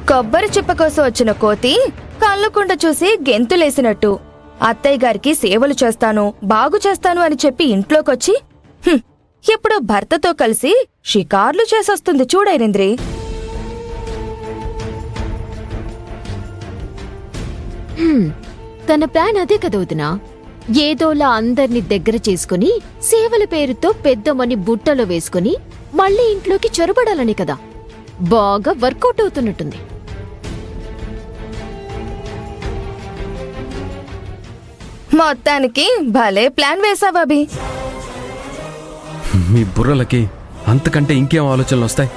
కొబ్బరి చిప్ప కోసం వచ్చిన కోతి కళ్ళకుండ చూసి గెంతులేసినట్టు అత్తయ్య గారికి సేవలు చేస్తాను బాగు చేస్తాను అని చెప్పి ఇంట్లోకొచ్చి ఇప్పుడు భర్తతో కలిసి షికార్లు చేసొస్తుంది చూడైరింద్రి. తన ప్లాన్ అదే కదా వదినా. ఏదోలా అందర్నీ దగ్గర చేసుకుని సేవల పేరుతో పెద్దమని బుట్టలో వేసుకుని మళ్ళీ ఇంట్లోకి చొరబడాలని కదా. బాగా వర్కౌట్ అవుతున్నట్టుంది. మొత్తానికి భలే ప్లాన్ వేసావాబి. మీ బుర్రలకి అంతకంటే ఇంకేం ఆలోచనలు వస్తాయి?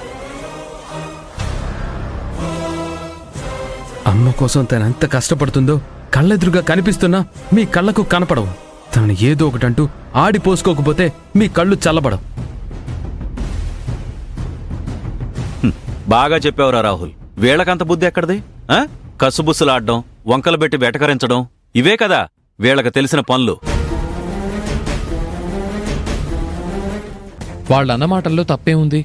అమ్మ కోసం తనంత కష్టపడుతుందో కళ్ళెదురుగా కనిపిస్తున్నా మీ కళ్ళకు కనపడవు. తను ఏదో ఒకటంటూ ఆడిపోసుకోకపోతే మీ కళ్ళు చల్లబడవు. బాగా చెప్పావురా రాహుల్. వీళ్ళకంత బుద్ధి ఎక్కడిది? కసుబుస్సులాడ్డం, వంకలు పెట్టి వెటకరించడం, ఇవే కదా వీళ్ళకి తెలిసిన పనులు. వాళ్ళన్న మాటల్లో తప్పే ఉంది.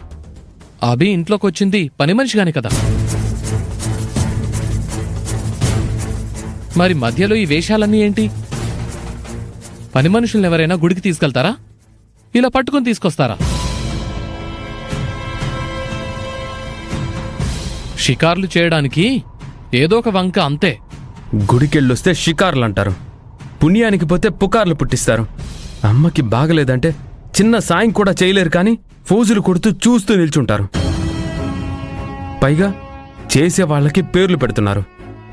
అభి ఇంట్లోకొచ్చింది పని మనిషిగానే కదా. మరి మధ్యలో ఈ వేషాలన్నీ ఏంటి? పని మనుషుల్ని ఎవరైనా గుడికి తీసుకెళ్తారా? ఇలా పట్టుకుని తీసుకొస్తారా? షికార్లు చేయడానికి ఏదో ఒక వంక అంతే. గుడికెళ్ళొస్తే షికార్లు అంటారు, పుణ్యానికి పోతే పుకార్లు పుట్టిస్తారు. అమ్మకి బాగలేదంటే చిన్న సాయం కూడా చేయలేరు కానీ ఫోజులు కొడుతూ చూస్తూ నిల్చుంటారు. పైగా చేసేవాళ్లకి పేర్లు పెడుతున్నారు.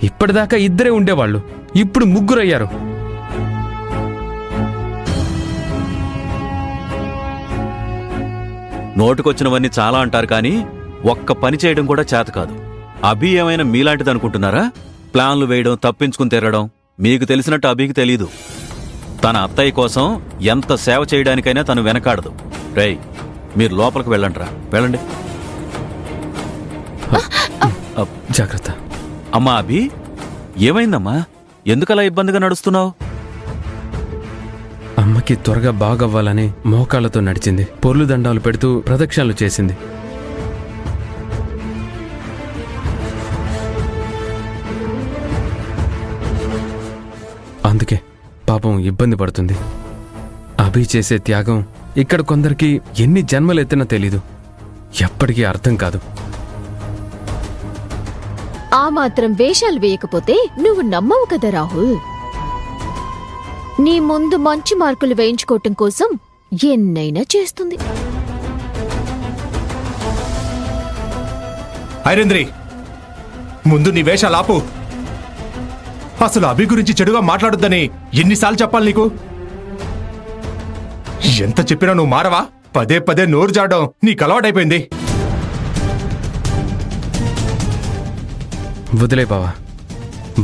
ఇప్పటిదాకా ఇద్దరే ఉండేవాళ్లు, ఇప్పుడు ముగ్గురయ్యారు. నోటుకొచ్చినవన్నీ చాలా అంటారు కానీ ఒక్క పని చేయడం కూడా చేత కాదు. అభి ఏమైనా మీలాంటిదనుకుంటున్నారా? ప్లాన్లు వేయడం, తప్పించుకుని తిరగడం మీకు తెలిసినట్టు అభికి తెలీదు. తన అత్తయ్య కోసం ఎంత సేవ చేయడానికైనా తను వెనకాడదు. రేయ్, మీరు లోపలికి వెళ్ళండిరా, వెళ్ళండి. జాగ్రత్త. అమ్మా అభి, ఏమైందమ్మా? ఎందుకలా ఇబ్బందిగా నడుస్తున్నావు? అమ్మకి త్వరగా బాగవ్వాలని మోకాళ్లతో నడిచింది. పొర్లు దండాలు పెడుతూ ప్రదక్షిణలు చేసింది. అందుకే పాపం ఇబ్బంది పడుతుంది. అభి చేసే త్యాగం ఇక్కడ కొందరికి ఎన్ని జన్మలెత్తినా తెలీదు, ఎప్పటికీ అర్థం కాదు. ఆ మాత్రం వేషాలు వేయకపోతే నువ్వు నమ్మవు కదా రాహుల్. నీ ముందు మంచి మార్కులు వేయించుకోవటం కోసం ఎన్నైనా చేస్తుంది. ఐరేంద్రి, ముందు నీ వేషాలాపు. అసలు అభి గురించి చెడుగా మాట్లాడొద్దని ఎన్నిసార్లు చెప్పాలి నీకు? ఎంత చెప్పినా నువ్వు మారవా? పదే పదే నోరు జాడడం నీకు అలవాటైపోయింది. వదిలే బావా,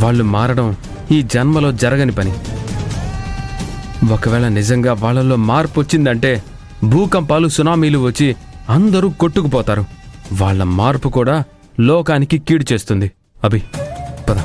వాళ్ళు మారడం ఈ జన్మలో జరగని పని. ఒకవేళ నిజంగా వాళ్ళల్లో మార్పు వచ్చిందంటే భూకంపాలు, సునామీలు వచ్చి అందరూ కొట్టుకుపోతారు. వాళ్ళ మార్పు కూడా లోకానికి కీడు చేస్తుంది. అభి, పద.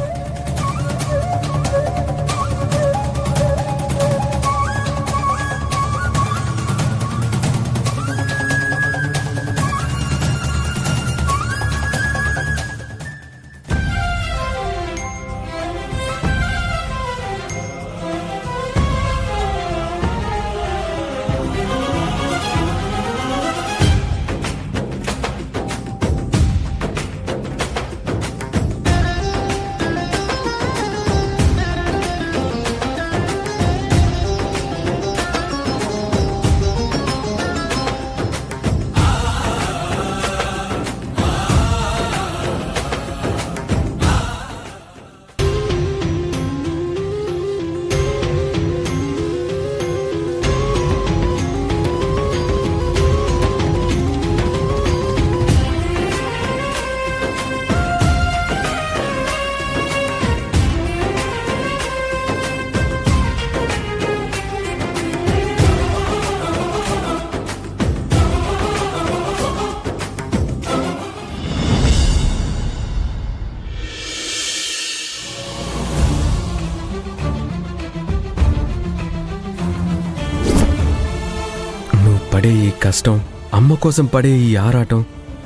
పడే ఈ కష్టం, అమ్మ కోసం పడే ఈ ఆరాటం,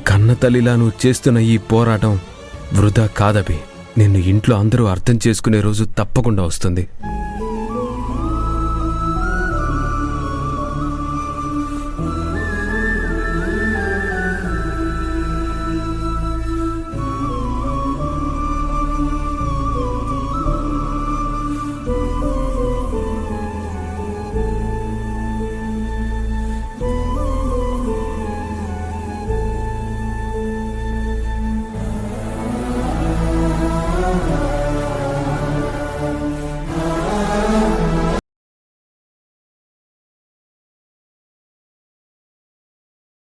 కన్న తల్లిలా నువ్వు చేస్తున్న ఈ పోరాటం వృధా కాదభి. నిన్ను ఇంట్లో అందరూ అర్థం చేసుకునే రోజు తప్పకుండా వస్తుంది.